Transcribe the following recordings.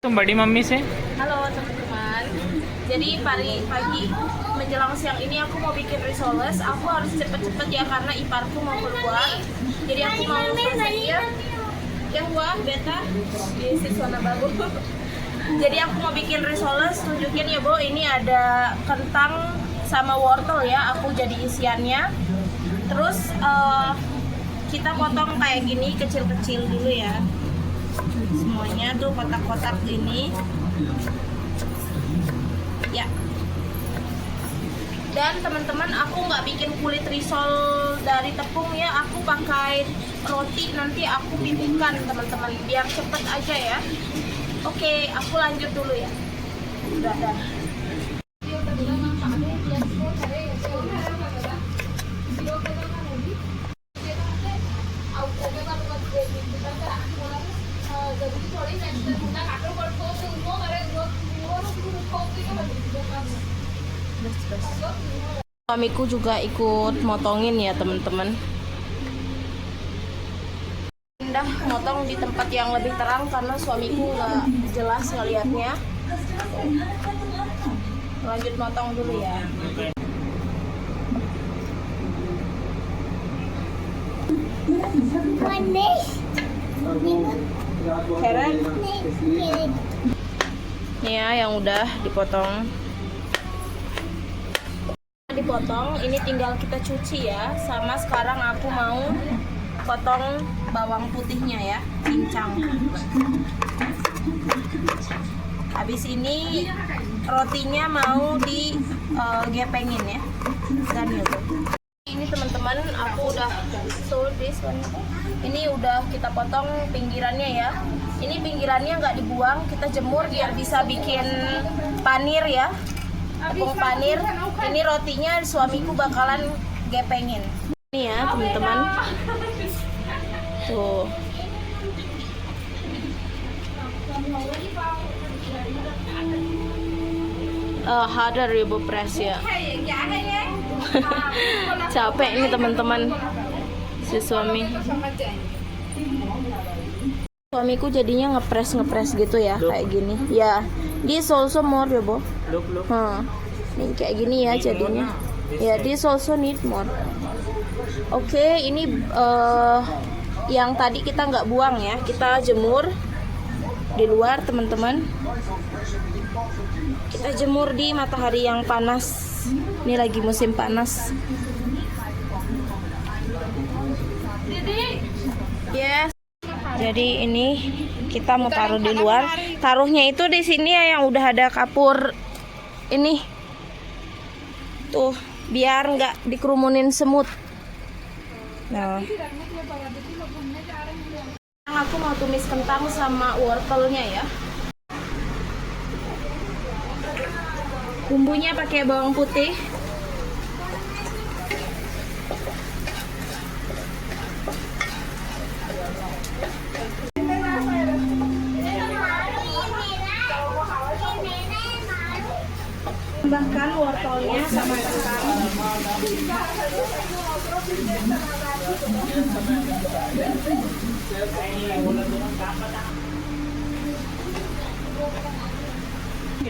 तुम बड़ी मम्मी से Halo teman-teman. Jadi pagi menjelang siang ini aku mau bikin risoles. Aku harus cepet-cepet ya karena iparku mau keluar. Jadi aku mau selesaiin yang buah beta di Siswana bagus. Jadi aku mau bikin risoles. Tunjukin ya Bu, ini ada kentang sama wortel ya. Aku jadi isiannya. Terus kita potong kayak gini kecil-kecil dulu ya. Semuanya tuh kotak-kotak ini ya. Dan teman-teman, aku nggak bikin kulit risol dari tepung ya, aku pakai roti, nanti aku pipihkan teman-teman biar cepet aja ya. Oke, aku lanjut dulu ya. Udah dah. Suamiku juga ikut motongin ya teman-teman. Pindah motong di tempat yang lebih terang karena suamiku nggak jelas ngelihatnya. Lanjut motong dulu ya. Keren. Nih ya yang udah dipotong. Ini tinggal kita cuci ya. Sama sekarang aku mau potong bawang putihnya ya, cincang. Habis ini rotinya mau digepengin ya. Dan itu. Ini teman-teman, aku udah ini udah kita potong pinggirannya ya. Ini pinggirannya nggak dibuang, kita jemur biar bisa bikin panir ya. Tepung panir. Ini rotinya suamiku bakalan gepengin. Ini ya teman-teman. Tuh. Harder ibu press ya. Capek ini teman-teman si suami. Suamiku jadinya ngepres gitu ya, kayak gini. Ya, this also more ya, Bo. look Nih kayak gini ya jadinya. Ya, this also need more. Oke, ini yang tadi kita nggak buang ya, kita jemur di luar teman-teman. Kita jemur di matahari yang panas. Ini lagi musim panas. Yes. Jadi ini kita mau taruh di luar. Taruhnya itu di sini ya yang udah ada kapur ini. Tuh, biar nggak dikerumunin semut. Nah. Aku mau tumis kentang sama wortelnya ya. Bumbunya pakai bawang putih. Tambahkan wortelnya sama kentang.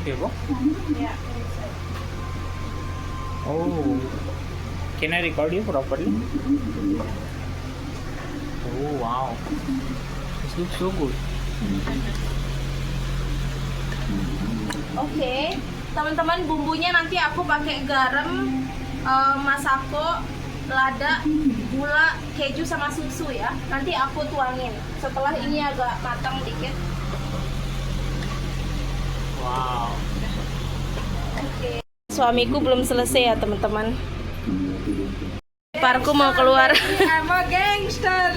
gitu Bu? Ya. Oh, can I record you properly? Oh wow, this looks so good. Oke, teman-teman, bumbunya nanti aku pakai garam, masako, lada, gula, keju sama susu ya. Nanti aku tuangin setelah ini agak matang dikit. Wow. Oke. Suamiku belum selesai ya teman-teman. Iparku mau keluar. I'm a gangster.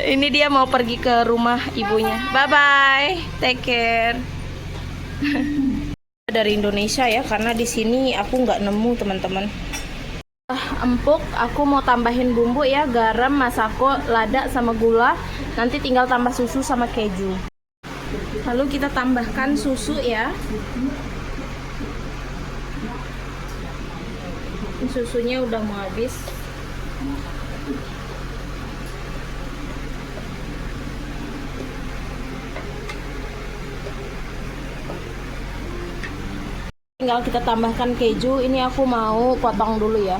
Ini dia mau pergi ke rumah ibunya. Bye bye, take care. Dari Indonesia ya, karena di sini aku nggak nemu teman-teman. Empuk, aku mau tambahin bumbu ya, garam, masako, lada sama gula. Nanti tinggal tambah susu sama keju. Lalu kita tambahkan susu ya. Susunya udah mau habis. Tinggal kita tambahkan keju. Ini aku mau potong dulu ya.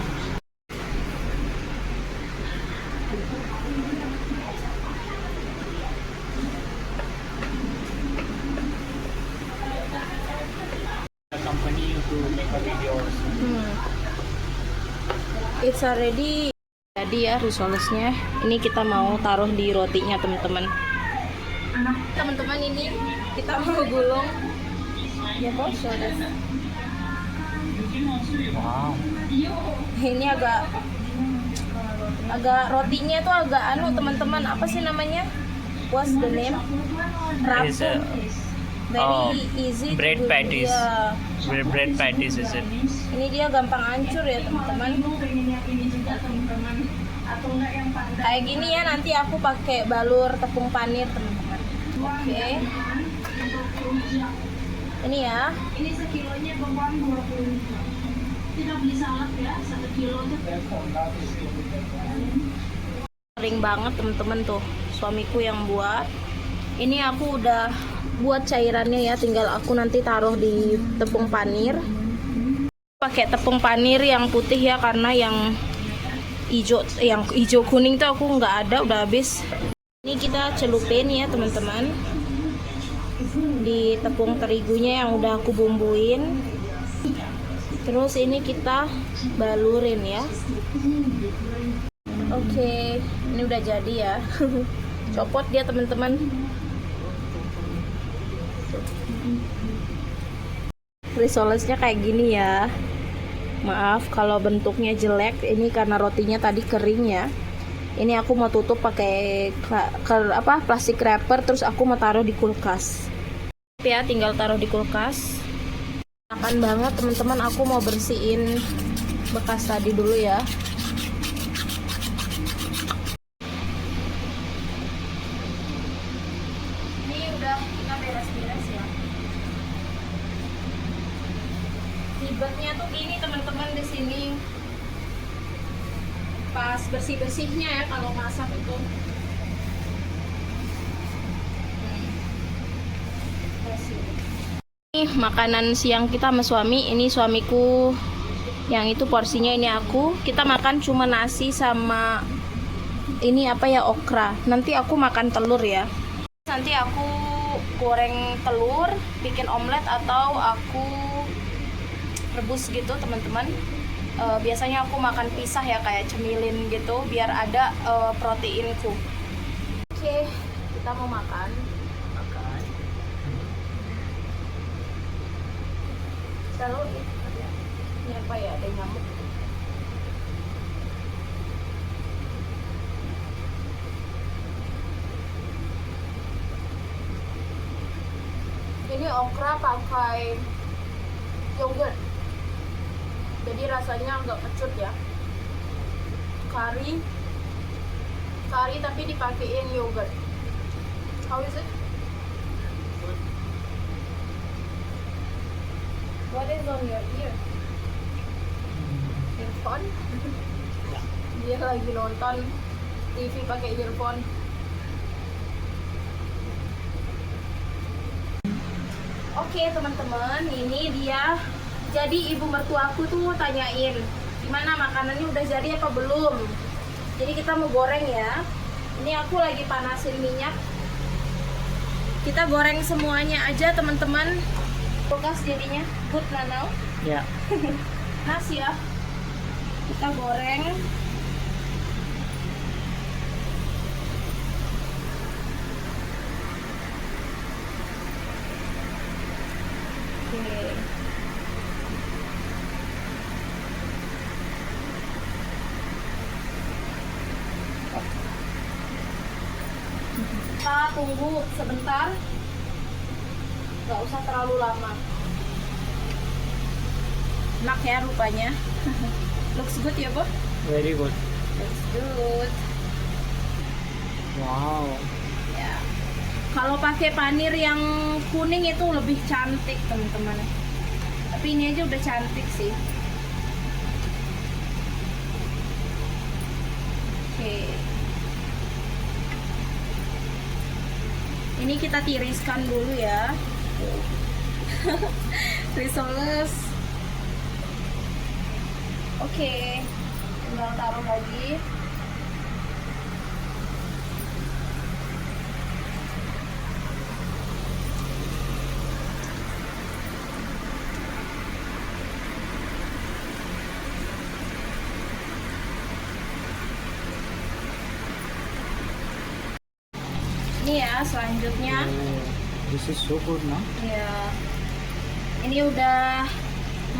The company to make a video also. It's already jadi ya risolesnya. Ini kita mau taruh di rotinya teman-teman. Teman-teman ini kita mau gulung. Ya kok Wow. ini agak rotinya tuh agak anu teman-teman, apa sih namanya? What's the name? Is a Very easy to bread do. patties. Yeah. Bread patties is it? Ini dia gampang hancur ya teman-teman. Kayak gini ya, nanti aku pakai balur tepung panir teman-teman. Oke. Ini ya. Ini sekilonya bawang 20. Kita beli salad ya, 1 kilo tuh. Kering banget teman-teman tuh. Suamiku yang buat. Ini aku udah buat cairannya ya, tinggal aku nanti taruh di tepung panir. Pakai tepung panir yang putih ya, karena yang hijau kuning tuh aku nggak ada, udah habis. Ini kita celupin ya teman-teman di tepung terigunya yang udah aku bumbuin. Terus ini kita balurin ya. Oke, ini udah jadi ya. Copot dia teman-teman. Risolesnya kayak gini ya. Maaf kalau bentuknya jelek, ini karena rotinya tadi kering ya. Ini aku mau tutup pakai plastik wrapper, terus aku mau taruh di kulkas. Ya, tinggal taruh di kulkas. Enakan banget teman-teman, aku mau bersihin bekas tadi dulu ya. Ini udah kita beres-beres ya. Ribetnya tuh gini teman-teman di sini. Pas bersih-bersihnya ya kalau masak itu. Ini makanan siang kita sama suami. Ini suamiku yang itu porsinya, ini aku. Kita makan cuma nasi sama ini apa ya, okra. Nanti aku makan telur ya. Nanti aku goreng telur, bikin omelet, atau aku rebus gitu teman-teman. Biasanya aku makan pisah ya, kayak cemilin gitu biar ada proteinku. Oke, kita mau makan. Selalu ini apa ya, ada nyamuk. Ini okra pakai yogurt, jadi rasanya agak kecut ya. Kari tapi dipakein yogurt. How is it? What is on your ear? Earphone? Dia lagi nonton TV pakai earphone. Oke teman-teman, ini dia. Jadi ibu mertuaku tuh tanyain gimana makanannya udah jadi apa belum. Jadi kita mau goreng ya. Ini aku lagi panasin minyak. Kita goreng semuanya aja teman-teman. Kulkas jadinya good now. Ya. Nasi ya. Kita goreng. Oke. Kita tunggu sebentar. Gak usah terlalu lama. Enak ya rupanya. Looks good ya, Bu? Very good. Looks good. Wow. Ya. Kalau pakai panir yang kuning itu lebih cantik, teman-teman. Tapi ini aja udah cantik sih. Oke. Ini kita tiriskan dulu ya. Risoles Oke, tinggal taruh lagi. Ini ya selanjutnya. Oh, this is so good, no? Ya, ini udah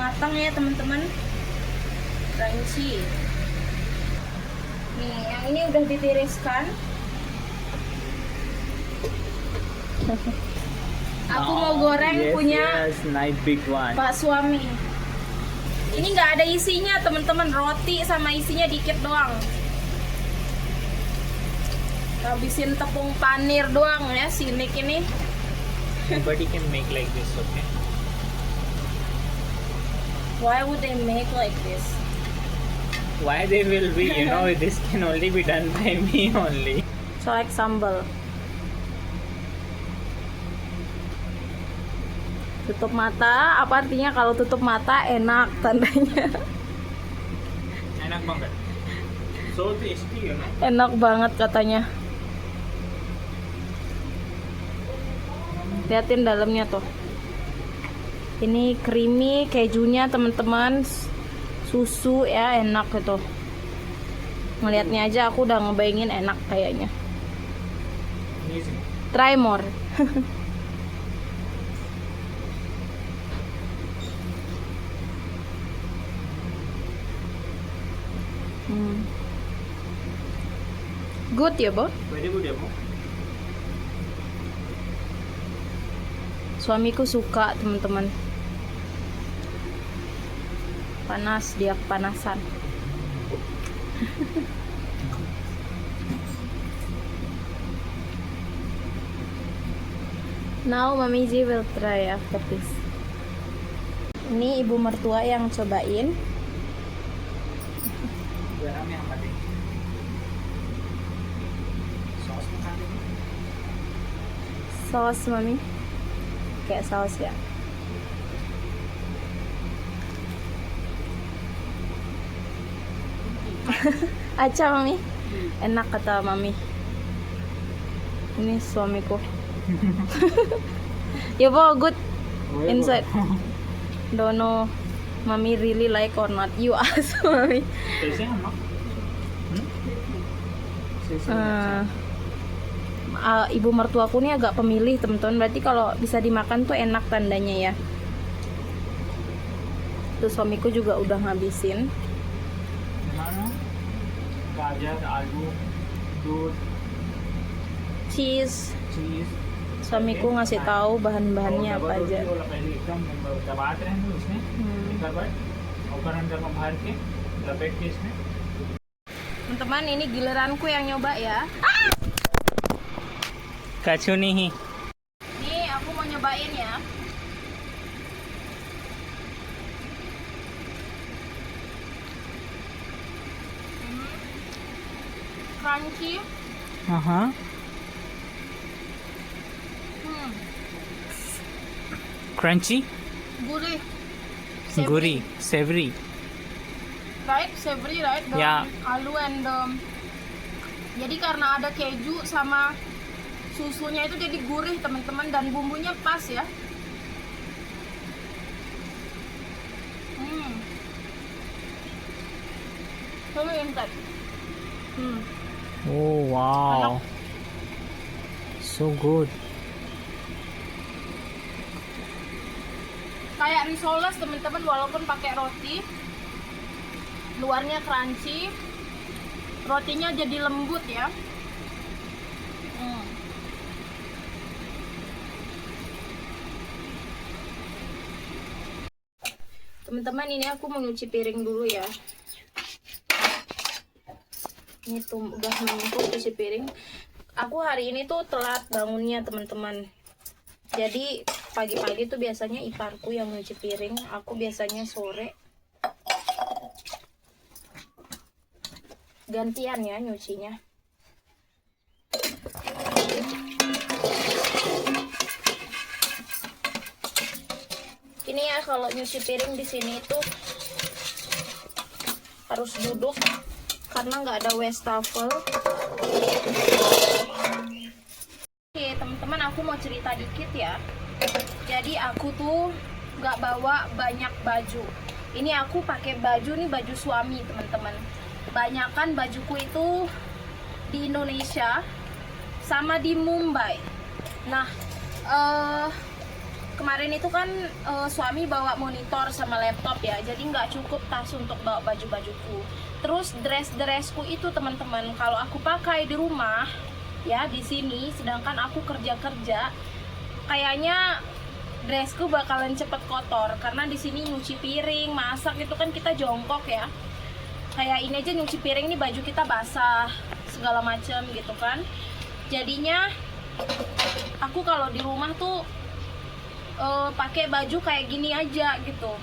matang ya teman-teman. Crunchy. Nih, yang ini udah ditiriskan. Aku mau goreng Yes, punya yes, nice big one. Pak suami. Ini nggak ada isinya teman-teman, roti sama isinya dikit doang. Habisin tepung panir doang ya si Nick ini. Anybody can make like this, okay? Why would they make like this? Why they will be, you know, this can only be done by me only. So like sambal. Tutup mata, apa artinya kalau tutup mata enak tandanya. Enak banget. So tasty, you know. Enak banget katanya. Liatin dalamnya tuh. Ini creamy kejunya teman-teman. Susu ya enak gitu. Ngelihatnya aja aku udah ngebayangin enak kayaknya. Amazing. Try more. Good ya, Bo? Very good, ya, Bu. Suamiku suka, teman-teman. Panas, dia kepanasan. Now Mami Ji will try after this. Ini ibu mertua yang cobain. Garam yang apa deh? Saus makan deh. Saus Mami. Kayak saus ya. Aca Mami. Enak kata Mami. Ini suamiku. Ya Bo, good inside. Don't know Mami really like or not. You ask Mami. Taste enak. Ibu mertuaku nih agak pemilih teman-teman. Berarti kalau bisa dimakan tuh enak tandanya ya. Tuh suamiku juga udah ngabisin. Gimana? Gajar, aloo, दूध, Cheese. cheese. Suamiku ngasih tahu bahan-bahannya apa aja. एकदम दबाते रहेंगे उसमें एक बार ऊपर अंदर में भर के लपेट के इसमें. Teman-teman, ini giliranku yang nyoba ya. कछु नहीं. Nih, aku mau nyobain ya. Crunchy. Crunchy, Gurih. gurih, savory. Right, savory, right? The Ya. aloo and jadi karena ada keju sama susunya itu jadi gurih teman-teman, dan bumbunya pas ya. Coba inside. Oh wow, so good. Kayak risoles teman-teman, walaupun pakai roti. Luarnya crunchy, rotinya jadi lembut ya. Teman-teman, ini aku mau nyuci piring dulu ya. Ini tuh udah menumpuk cuci piring. Aku hari ini tuh telat bangunnya teman-teman. Jadi pagi-pagi tuh biasanya iparku yang nyuci piring, aku biasanya sore. Gantian ya nyucinya. Ini ya kalau nyuci piring di sini tuh harus duduk karena nggak ada wastafel. Oke teman-teman, aku mau cerita dikit ya. Jadi aku tuh nggak bawa banyak baju. Ini aku pakai baju nih, baju suami teman-teman. Banyakan bajuku itu di Indonesia sama di Mumbai. Nah kemarin itu kan suami bawa monitor sama laptop ya, jadi nggak cukup tas untuk bawa baju-bajuku. Terus dress-dressku itu teman-teman, kalau aku pakai di rumah ya di sini, sedangkan aku kerja-kerja, kayaknya dressku bakalan cepet kotor karena di sini nyuci piring, masak itu kan kita jongkok ya. Kayak ini aja nyuci piring nih, baju kita basah segala macem gitu kan. Jadinya aku kalau di rumah tuh pakai baju kayak gini aja gitu.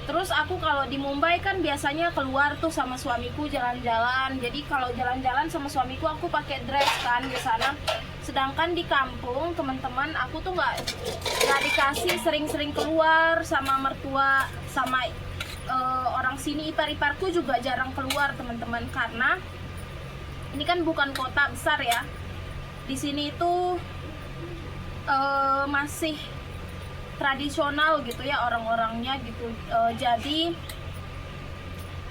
Terus aku kalau di Mumbai kan biasanya keluar tuh sama suamiku jalan-jalan. Jadi kalau jalan-jalan sama suamiku aku pakai dress kan di sana. Sedangkan di kampung teman-teman, aku tuh nggak dikasih sering-sering keluar sama mertua, sama orang sini. Ipar-iparku juga jarang keluar teman-teman, karena ini kan bukan kota besar ya. Di sini itu masih tradisional gitu ya orang-orangnya gitu. Jadi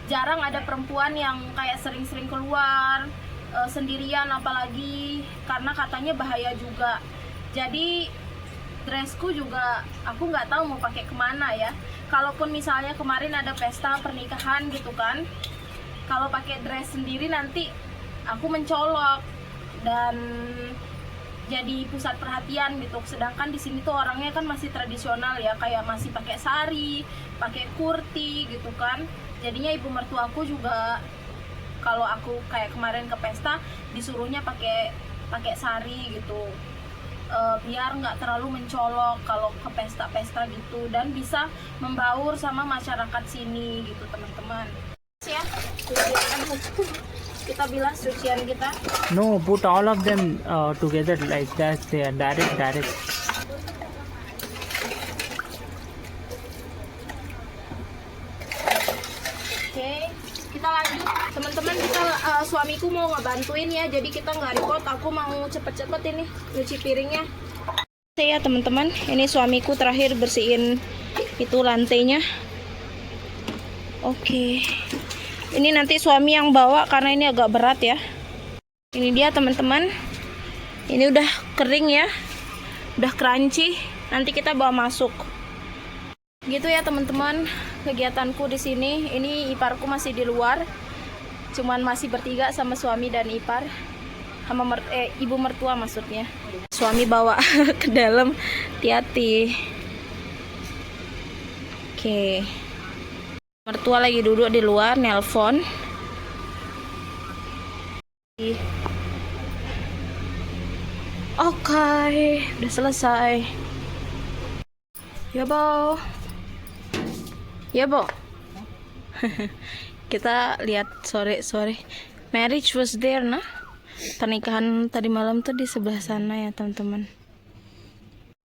jarang ada perempuan yang kayak sering-sering keluar sendirian, apalagi karena katanya bahaya juga. Jadi dressku juga aku nggak tahu mau pakai kemana ya. Kalaupun misalnya kemarin ada pesta pernikahan gitu kan, kalau pakai dress sendiri nanti aku mencolok dan jadi pusat perhatian gitu. Sedangkan di sini tuh orangnya kan masih tradisional ya, kayak masih pakai sari, pakai kurti gitu kan. Jadinya ibu mertuaku juga kalau aku kayak kemarin ke pesta disuruhnya pakai sari gitu, biar nggak terlalu mencolok kalau ke pesta-pesta gitu, dan bisa membaur sama masyarakat sini gitu teman-teman. Ya, kita bilang cucian kita. No, put all of them together like that. They are direct. Oke, kita lanjut teman-teman. Kita suamiku mau ngebantuin ya, jadi kita nggak repot. Aku mau cepet-cepet ini nyuci piringnya. Oke ya teman-teman, ini suamiku terakhir bersihin itu lantainya. Oke. Ini nanti suami yang bawa karena ini agak berat ya. Ini dia teman-teman. Ini udah kering ya. Udah crunchy. Nanti kita bawa masuk. Gitu ya teman-teman, kegiatanku di sini. Ini iparku masih di luar. Cuman masih bertiga sama suami dan ipar. Sama ibu mertua maksudnya. Suami bawa ke dalam. Hati-hati. Oke. Mertua lagi duduk di luar nelpon. Oke, udah selesai. Ya bo. Kita lihat sore-sore. Marriage was there nah. Pernikahan tadi malam tuh di sebelah sana ya teman-teman.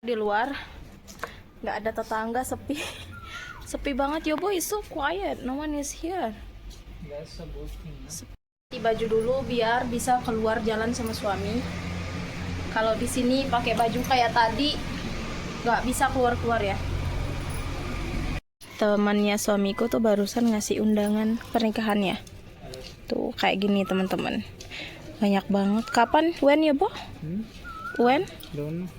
Di luar nggak ada tetangga, sepi. Sepi banget ya boy, so quiet, no one is here. That's a good thing. Ganti baju dulu biar bisa keluar jalan sama suami. Kalau di sini pakai baju kayak tadi nggak bisa keluar-keluar ya. Temannya suamiku tuh barusan ngasih undangan pernikahannya. Tuh kayak gini teman-teman. Banyak banget. Kapan? When ya boh? When? Don't know.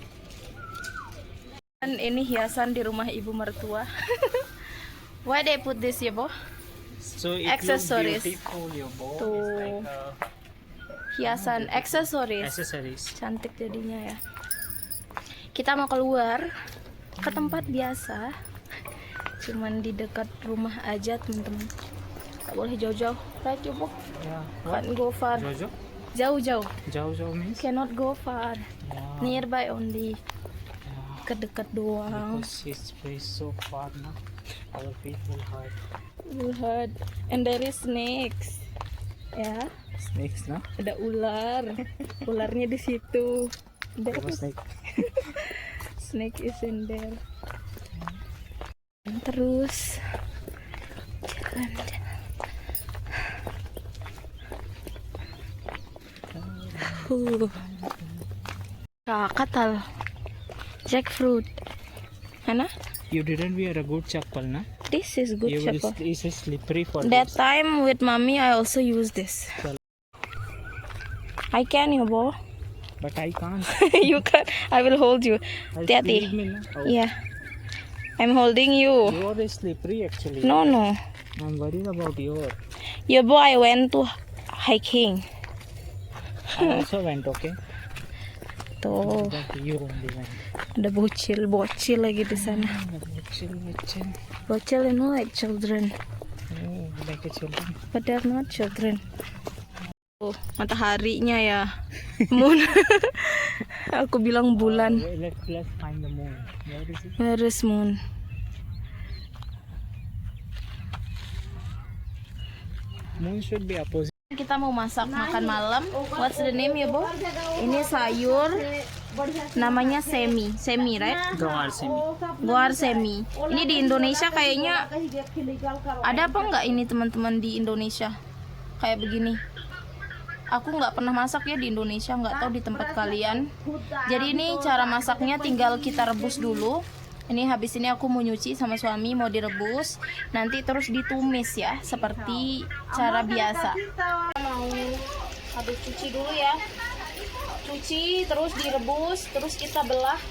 Dan ini hiasan di rumah ibu mertua. Why they put this ya boh? So it Accessories. looks beautiful, your bow. Tuh. It's like Hiasan aksesoris. accessories. Cantik jadinya ya. Kita mau keluar ke tempat biasa. Cuman di dekat rumah aja teman-teman. Gak boleh jauh-jauh. Right ya boh? Yeah. Can't go far. Jojo? Jauh-jauh. Jojo means? Cannot go far. Yeah. Nearby only. Dekat-dekat doang. Because it's very so far now. Our feet will hurt. Will hurt. And there is snakes. Ya, Snakes, no? ada ular. Ularnya di situ. There was like Snake is in there. Terus jalan. Katal. Jackfruit. Hana? You didn't wear a good chappal, na? This is good chapel. This is slippery for That this. time with mommy, I also use this. I can, you boy. But I can't. You can. I will hold you. Leave Daddy. me, na? Oh. Yeah. I'm holding you. Your is slippery actually. No, no. I'm worried about your. Your boy, I went to hiking. I also went, okay? Tuh, But you only went. ada bocil lagi di sana. Chill. Bocil, you know, like children, Oh, like a children. but they're not children. Oh, mataharinya ya. Moon. Aku bilang bulan. Let's find the moon. Where is it? Where is moon? Moon should be opposite. Kita mau masak makan malam. What's the name ya, Bo? Ini sayur namanya semi, right? Gawar semi. Guar semi. Ini di Indonesia kayaknya ada apa nggak ini teman-teman di Indonesia? Kayak begini. Aku nggak pernah masak ya di Indonesia, nggak tahu di tempat kalian. Jadi ini cara masaknya tinggal kita rebus dulu. Ini habis ini aku mau nyuci sama suami, mau direbus. Nanti terus ditumis ya, seperti cara biasa. Mau habis cuci dulu ya. Cuci, terus direbus, terus kita belah.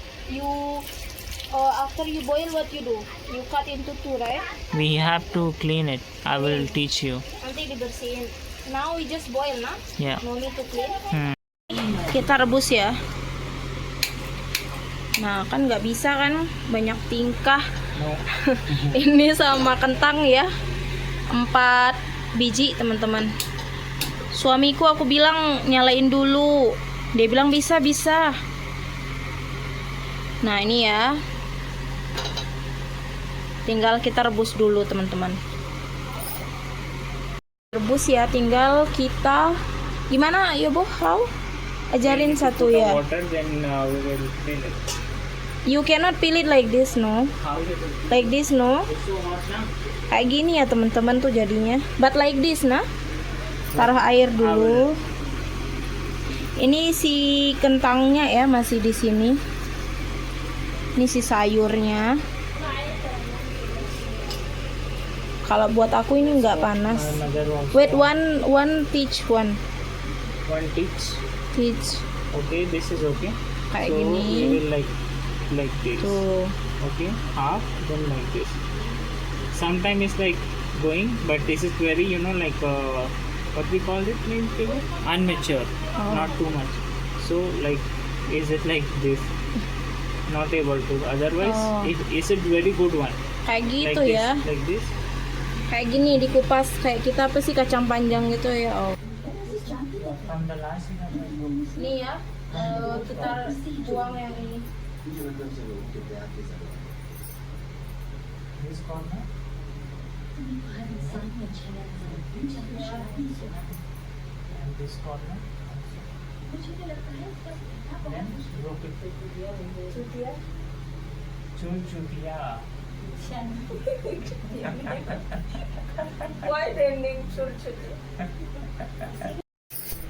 After you boil, what you do? You cut into two, right? We have to clean it. I will teach you. Nanti dibersihin. Now we just boil, nah? Yeah. No need to clean. Kita rebus ya. Nah, kan nggak bisa kan, banyak tingkah. No. Ini sama kentang ya, 4 biji teman-teman. Suamiku aku bilang nyalain dulu, dia bilang bisa. Nah ini ya, tinggal kita rebus dulu teman-teman. Rebus ya, tinggal kita gimana ya Bo? How? Ajarin satu ya. Water, then we will clean it. You cannot peel it like this, no? How is it? Like this, no? It's so hot now. Kayak gini ya teman-teman tuh jadinya. But like this, nah. Taruh air dulu. Ini si kentangnya ya masih di sini. Ini si sayurnya. Kalau buat aku ini nggak panas. Another one. Wait, one teach one. One teach. Teach. Okay, this is okay. Kayak So gini. we will like this. Tuh. Okay, half, then like this. Sometimes it's like going, but this is very, like what we call it in Telugu? Unmature, not too much. So like, is it like this? Not able to. Otherwise, is it very good one? Kayak gitu Like ya. this, like this. Kayak gini dikupas kayak kita apa sih kacang panjang gitu ya. Oh. From the last. Ini ya, kita buang yang ini. This corner. And this corner. Then rotate. Chutiya. Why ending churchuti?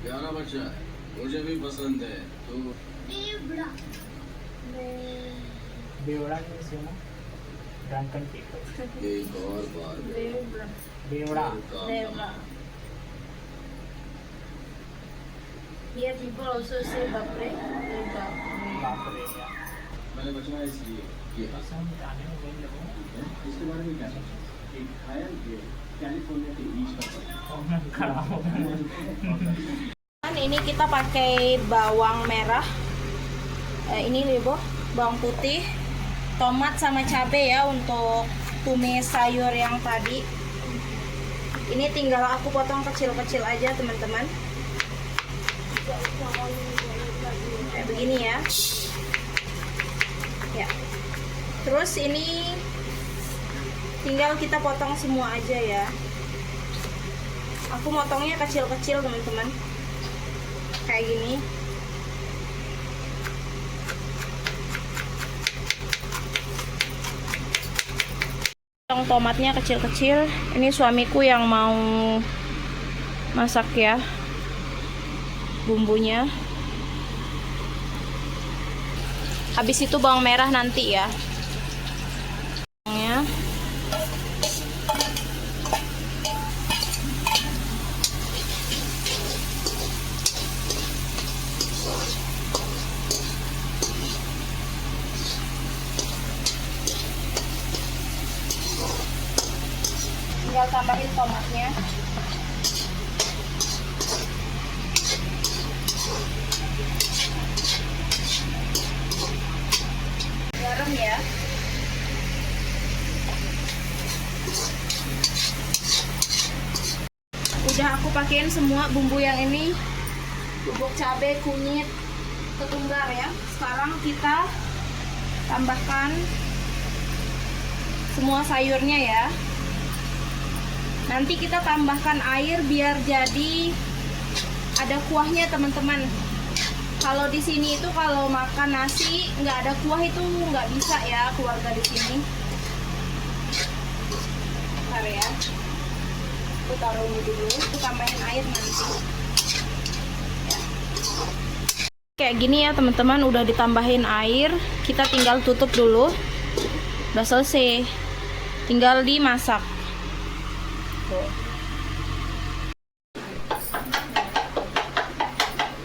प्यारा बच्चा है, मुझे भी पसंद है तो Beoda means drunken people. एक और बार Beoda. Devra. Here people also say bapre. बापरे यार. मैंने बचना इसलिए किया कसम जाने में वही लगूं. इसके बारे में क्या सोचा एक घायल के कैलिफोर्निया के बीच का खड़ा हो गया. Ini kita pakai bawang merah. Ini nih, Bo, bawang putih, tomat sama cabai ya untuk tumis sayur yang tadi. Ini tinggal aku potong kecil-kecil aja, teman-teman. Kayak begini ya. Ya. Terus ini tinggal kita potong semua aja ya. Aku motongnya kecil-kecil, teman-teman. Kayak gini. Potong tomatnya kecil-kecil. Ini suamiku yang mau masak ya bumbunya. Habis itu bawang merah nanti ya. Tinggal tambahin tomatnya. Garam ya. Udah aku pakein semua bumbu yang ini, bubuk cabai, kunyit, ketumbar ya. Sekarang kita tambahkan semua sayurnya ya. Nanti kita tambahkan air biar jadi ada kuahnya teman-teman. Kalau di sini itu kalau makan nasi nggak ada kuah itu nggak bisa ya keluarga di sini. Bentar ya. Aku taruh ini dulu. Aku tambahin air nanti. Ya. Kayak gini ya teman-teman, udah ditambahin air. Kita tinggal tutup dulu. Udah selesai. Tinggal dimasak.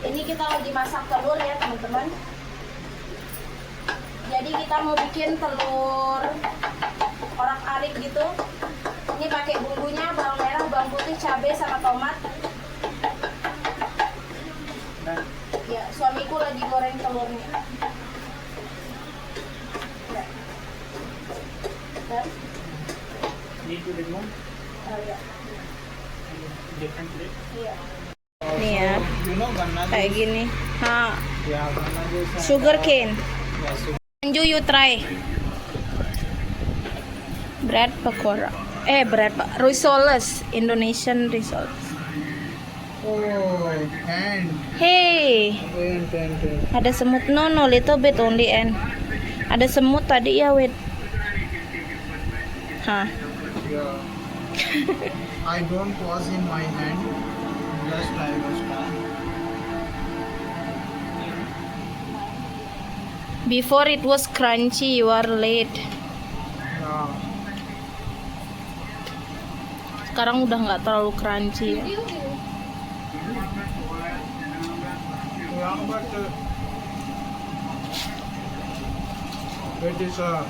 Ini kita lagi masak telur ya teman-teman. Jadi kita mau bikin telur orak-arik gitu. Ini pakai bumbunya bawang merah, bawang putih, cabai sama tomat. Ya, suamiku lagi goreng telurnya. Ya. Dan? Need to remove Ya. different plate. Iya. Nih ya, You know banana kayak gini. Ha, Yeah, banana juice. and, sugar cane. Yeah, so Anju, you try. Bread pakora. Risoles, Indonesian risoles. oh, and Hey, ada semut. No, little bit only and ada semut tadi ya, wait. Hah. Yeah. I don't wash in my hand. Just I was done. Before it was crunchy, you are late. Yeah. Sekarang udah nggak terlalu crunchy ya. Yeah, but it is a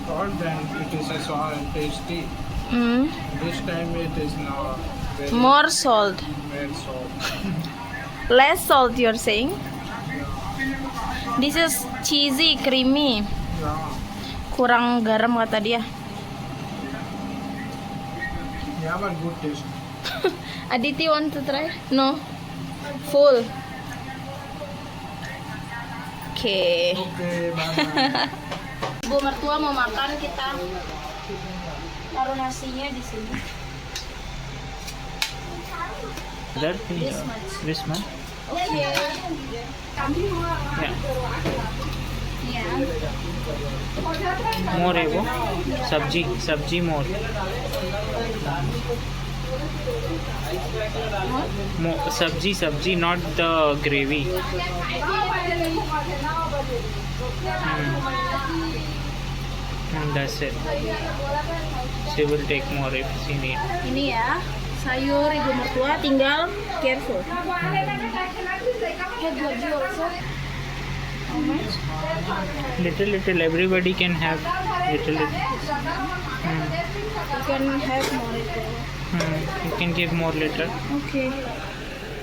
salt and it is a salt tasty. This time it is not very More salt, very salt. less salt. You're saying? This is cheesy, creamy. Yeah. Kurang garam kata dia. Yeah, but good taste. Aditi want to try? No. Full. Okay. Okay, bye. Ibu mertua mau makan, kita taruh nasinya di sini. that This much. this one. Okay. Yeah, Yeah. more evo. Sabji more. More sabji, not the gravy. That's it. She will take more if she need. Ini ya, sayur ibu mertua, tinggal careful. Little. Everybody can have little. You can have more. You can give more later. Okay.